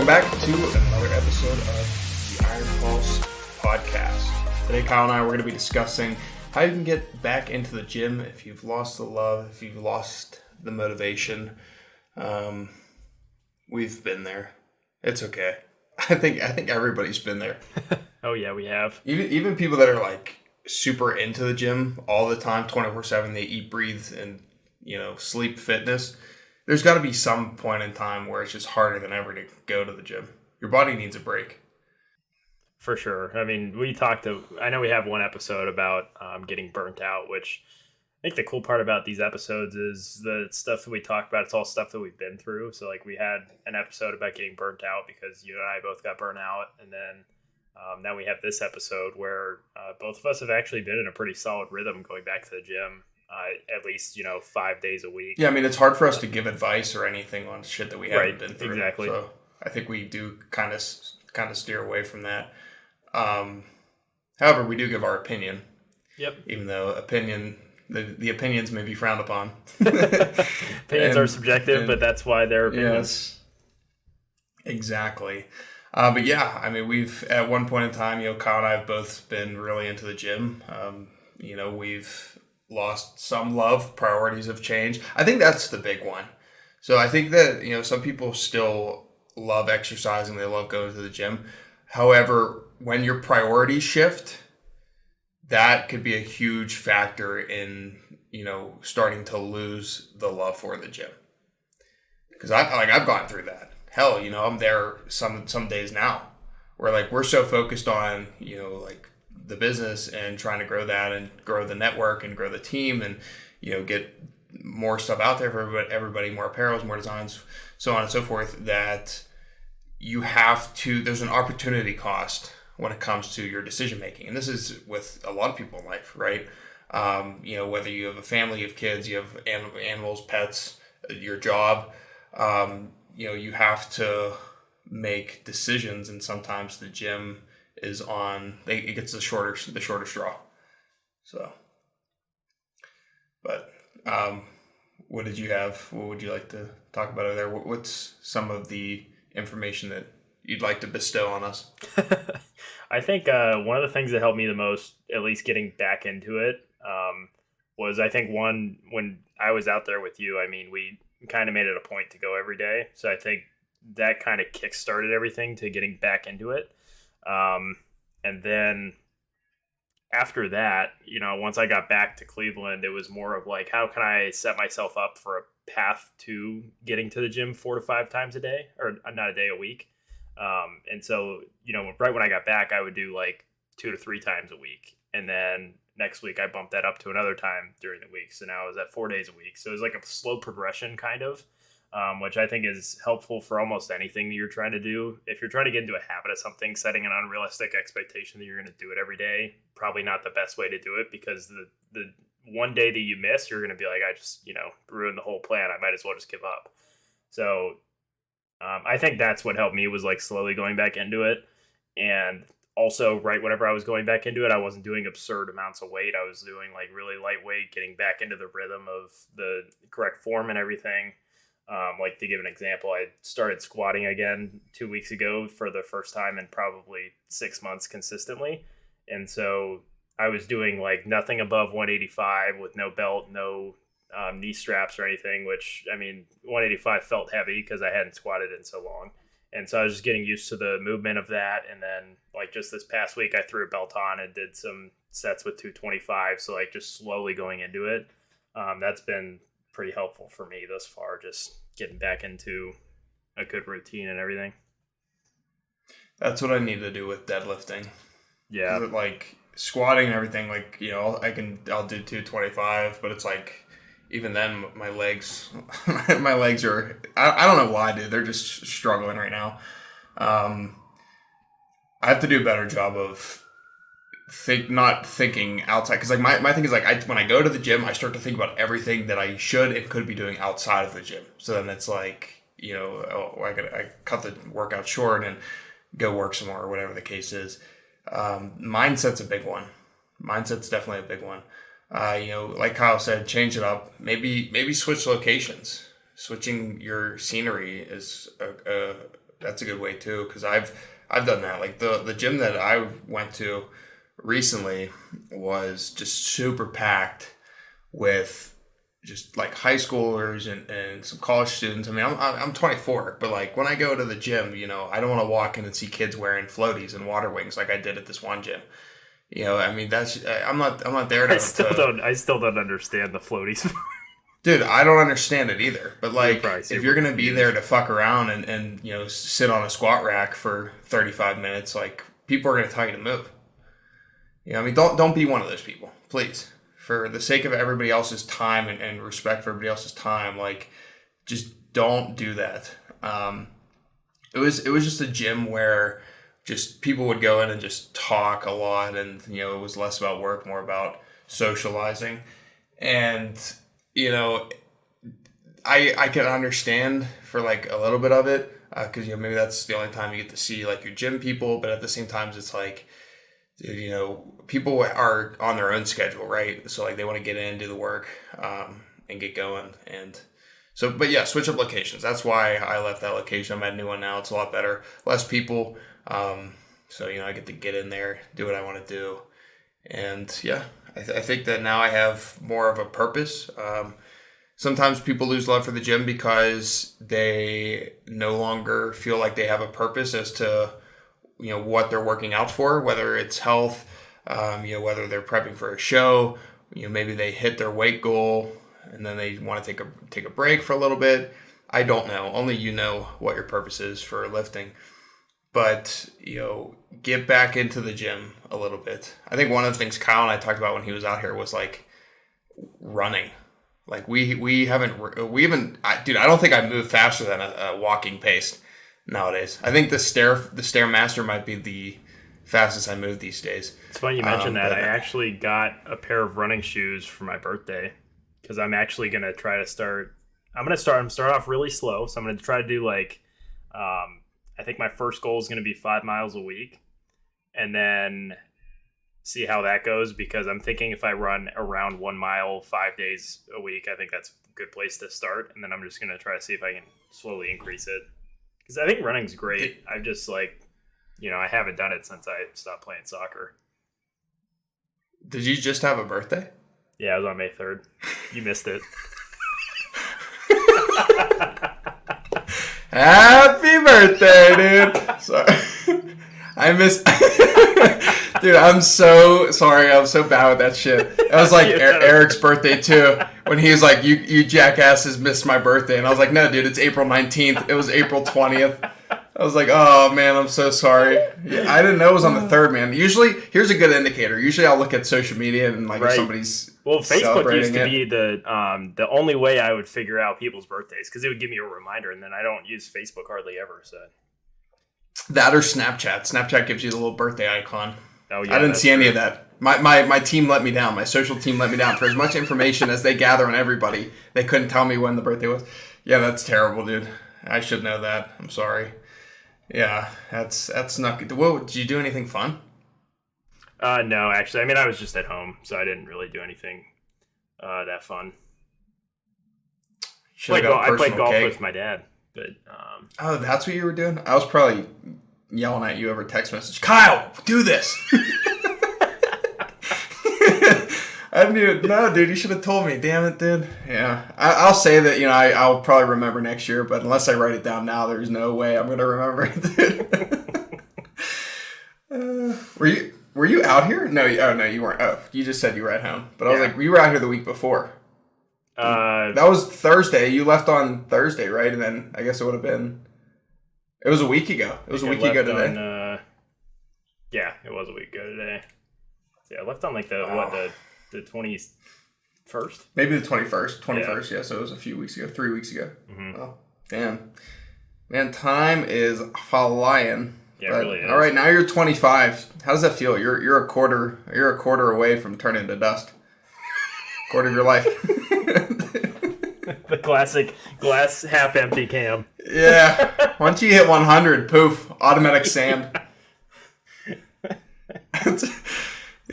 back to another episode of the Iron Pulse podcast. Today, Kyle and I were going to be discussing how you can get back into the gym if you've lost the love, if you've lost the motivation. We've been there. It's okay. I think everybody's been there. Oh yeah, we have. Even people that are like super into the gym all the time, 24/7. They eat, breathe, and sleep fitness. There's got to be some point in time where it's just harder than ever to go to the gym. Your body needs a break. For sure. I mean, I know we have one episode about getting burnt out, which I think the cool part about these episodes is the stuff that we talk about. It's all stuff that we've been through. So like we had an episode about getting burnt out because you and I both got burnt out. And then now we have this episode where both of us have actually been in a pretty solid rhythm going back to the gym. At least 5 days a week. Yeah, I mean, it's hard for us to give advice or anything on shit that we haven't been through. Exactly. So I think we do kind of steer away from that. However, we do give our opinion. Yep. Even though the opinions may be frowned upon. Opinions are subjective, but that's why they're opinions. Yes. Exactly. But yeah, I mean, we've at one point in time, Kyle and I have both been really into the gym. We've lost some love, priorities have changed. I think that's the big one. So I think that, some people still love exercising, they love going to the gym. However, when your priorities shift, that could be a huge factor in, starting to lose the love for the gym. Because I've gone through that. Hell, I'm there some days now where like we're so focused on, the business and trying to grow that and grow the network and grow the team and, get more stuff out there for everybody, more apparels, more designs, so on and so forth, that you have to, there's an opportunity cost when it comes to your decision making. And this is with a lot of people in life, right? Whether you have a family, you have kids, you have animals, pets, your job, you have to make decisions, and sometimes the gym is it gets the shorter straw. So, but what did you have? What would you like to talk about over there? What's some of the information that you'd like to bestow on us? I think one of the things that helped me the most, at least getting back into it, was I think when I was out there with you, I mean, we kind of made it a point to go every day. So I think that kind of kick-started everything to getting back into it. And then after that, once I got back to Cleveland, it was more of like, how can I set myself up for a path to getting to the gym 4 to 5 times a day, or not a day, a week. And so, right when I got back, I would do like 2 to 3 times a week. And then next week I bumped that up to another time during the week. So now I was at 4 days a week. So it was like a slow progression kind of. Which I think is helpful for almost anything that you're trying to do. If you're trying to get into a habit of something, setting an unrealistic expectation that you're going to do it every day, probably not the best way to do it, because the one day that you miss, you're going to be like, I just, ruined the whole plan. I might as well just give up. So I think that's what helped me, was like slowly going back into it. And also, right whenever I was going back into it, I wasn't doing absurd amounts of weight. I was doing like really lightweight, getting back into the rhythm of the correct form and everything. Like, to give an example, I started squatting again 2 weeks ago for the first time in probably 6 months consistently. And so I was doing like nothing above 185 with no belt, no knee straps or anything, which, I mean, 185 felt heavy because I hadn't squatted in so long. And so I was just getting used to the movement of that. And then like just this past week, I threw a belt on and did some sets with 225. So like just slowly going into it. That's been pretty helpful for me thus far, just getting back into a good routine and everything. That's what I need to do with deadlifting. Yeah. Like squatting and everything, like, I'll do 225, but it's like, even then my legs are, I don't know why, dude. They're just struggling right now. I have to do a better job of not thinking outside, because like my thing is like, when I go to the gym, I start to think about everything that I should and could be doing outside of the gym. So then it's like, I cut the workout short and go work some more, or whatever the case is. Mindset's a big one. Mindset's definitely a big one. Like Kyle said, change it up. Maybe switch locations. Switching your scenery is That's a good way too, because I've done that. Like the gym that I went to recently was just super packed with just like high schoolers and some college students. I mean, I'm 24, but like when I go to the gym, I don't want to walk in and see kids wearing floaties and water wings like I did at this one gym. I mean, that's I'm not there to. I still don't understand the floaties. Dude, I don't understand it either. But like, You're if you're gonna be there to fuck around and sit on a squat rack for 35 minutes, like people are gonna tell you to move. I mean, don't be one of those people, please. For the sake of everybody else's time and respect for everybody else's time, like, just don't do that. It was just a gym where just people would go in and just talk a lot, and it was less about work, more about socializing, and I can understand for like a little bit of it because maybe that's the only time you get to see like your gym people, but at the same time it's like, dude, people are on their own schedule, right? So like they want to get in, do the work, and get going, and so, but yeah, switch up locations. That's why I left that location. I'm at a new one now. It's a lot better, less people. So I get to get in there, do what I want to do, and yeah, I think that now I have more of a purpose. Sometimes people lose love for the gym because they no longer feel like they have a purpose as to what they're working out for, whether it's health, whether they're prepping for a show, maybe they hit their weight goal and then they want to take a break for a little bit. I don't know. Only you know what your purpose is for lifting. But, get back into the gym a little bit. I think one of the things Kyle and I talked about when he was out here was like running. Like we haven't, dude, I don't think I move faster than a walking pace nowadays. I think the Stairmaster might be the fastest I move these days. It's funny you mentioned that. I actually got a pair of running shoes for my birthday because I'm actually going to try to start. I'm going to start off really slow. So I'm going to try to do like, I think my first goal is going to be 5 miles a week and then see how that goes, because I'm thinking if I run around 1 mile 5 days a week, I think that's a good place to start. And then I'm just going to try to see if I can slowly increase it. Because I think running's great. I've just like, I haven't done it since I stopped playing soccer. Did you just have a birthday? Yeah, it was on May 3rd. You missed it. Happy birthday, dude. Sorry. I missed. Dude, I'm so sorry. I'm so bad with that shit. It was like Eric's birthday too. When he was like, you jackasses missed my birthday. And I was like, no, dude, it's April 19th. It was April 20th. I was like, oh, man, I'm so sorry. Yeah, I didn't know it was on the 3rd, man. Usually, here's a good indicator. Usually, I'll look at social media and like if somebody's Facebook used to be the only way I would figure out people's birthdays because it would give me a reminder, and then I don't use Facebook hardly ever. So that or Snapchat. Snapchat gives you the little birthday icon. Oh yeah, I didn't see any of that. My team let me down. My social team let me down. For as much information as they gather on everybody, they couldn't tell me when the birthday was. Yeah, that's terrible, dude. I should know that. I'm sorry. Yeah, that's not good. Whoa, did you do anything fun? No, actually. I mean, I was just at home, so I didn't really do anything that fun. I played golf with my dad, but oh, that's what you were doing? I was probably yelling at you over text message. Kyle, do this. I knew. No, dude, you should have told me. Damn it, dude. Yeah, I'll say that. I'll probably remember next year, but unless I write it down now, there's no way I'm gonna remember it, dude. Were you out here? No. Oh no, you weren't. Oh, you just said you were at home. But I was like, we were out here the week before. That was Thursday. You left on Thursday, right? And then I guess it would have been. It was a week ago. It was a week ago today. Yeah, it was a week ago today. Yeah, I left on like the 21st? Maybe the 21st. 21st, yeah. So it was a few weeks ago, 3 weeks ago. Mm-hmm. Oh, damn. Man, time is flying. Yeah, it really is. All right, now you're 25. How does that feel? You're a quarter away from turning to dust. Quarter of your life. The classic glass half empty Cam. Yeah. Once you hit 100, poof, automatic sand.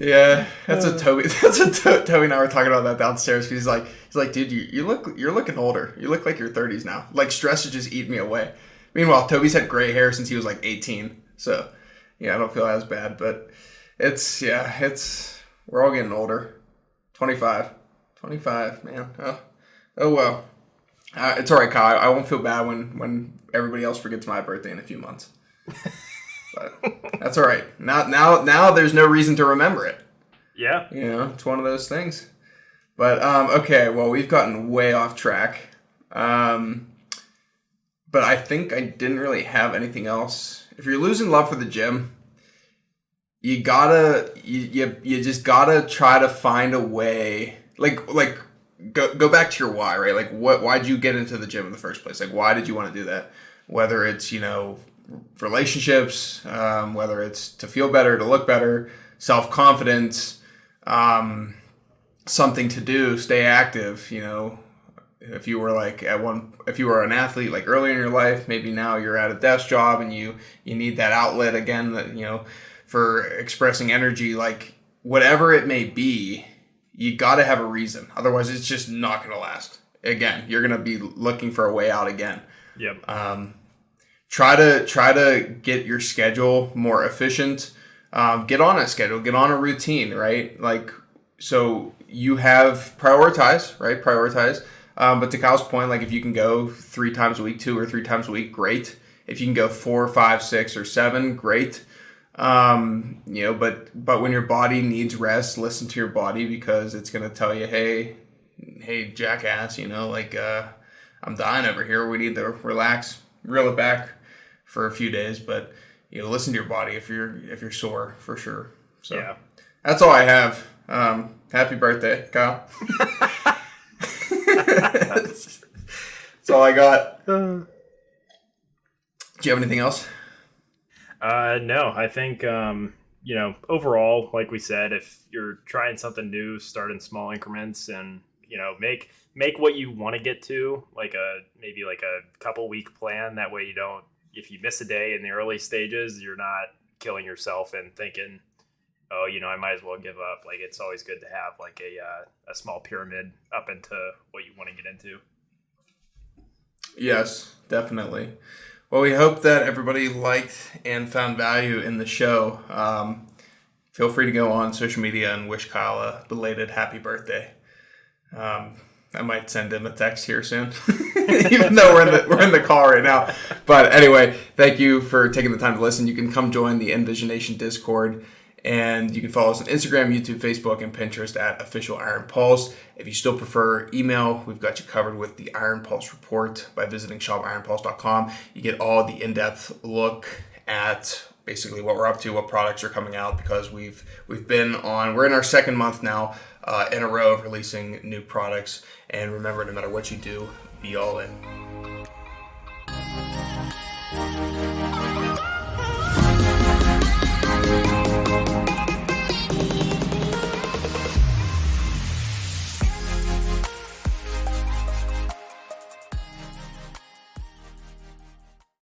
Yeah, that's a Toby. Toby and I were talking about that downstairs because he's like, dude, you're looking older. You look like you're 30s now. Like stress is just eating me away Meanwhile, Toby's had gray hair since he was like 18. So, yeah, I don't feel as bad. But we're all getting older. 25. 25, man. Oh well. It's all right, Kyle. I won't feel bad when everybody else forgets my birthday in a few months. But that's all right. Now there's no reason to remember it. Yeah. It's one of those things. But, okay, well, we've gotten way off track. But I think I didn't really have anything else. If you're losing love for the gym, you just gotta try to find a way, like go back to your why, right? Like why'd you get into the gym in the first place? Like, why did you want to do that? Whether it's, relationships, whether it's to feel better, to look better, self-confidence, something to do, stay active, if you were if you were an athlete like earlier in your life, maybe now you're at a desk job and you need that outlet again, that, for expressing energy, like whatever it may be, you got to have a reason. Otherwise it's just not going to last. Again, you're going to be looking for a way out again. Yep. Try to get your schedule more efficient. Get on a schedule, get on a routine, right? Like, so you have prioritize, right? Prioritize. But to Kyle's point, like if you can go 3 times a week, 2 or 3 times a week, great. If you can go 4, 5, 6, or 7, great. But when your body needs rest, listen to your body, because it's going to tell you, hey, jackass, I'm dying over here. We need to relax, reel it back for a few days, but listen to your body if you're sore, for sure. So yeah. That's all I have. Happy birthday, Kyle. That's all I got. Do you have anything else? No, I think, overall, like we said, if you're trying something new, start in small increments and, make what you want to get to, maybe a couple week plan. That way if you miss a day in the early stages, you're not killing yourself and thinking, oh, I might as well give up. Like, it's always good to have a small pyramid up into what you want to get into. Yes, definitely. Well, we hope that everybody liked and found value in the show. Feel free to go on social media and wish Kyle a belated happy birthday. I might send him a text here soon, even though we're in the call right now. But anyway, thank you for taking the time to listen. You can come join the Envisionation Discord, and you can follow us on Instagram, YouTube, Facebook, and Pinterest at Official Iron Pulse. If you still prefer email, we've got you covered with the Iron Pulse report by visiting shopironpulse.com. You get all the in-depth look at basically what we're up to, what products are coming out, because we're in our second month now in a row of releasing new products. And remember, no matter what you do, be all in.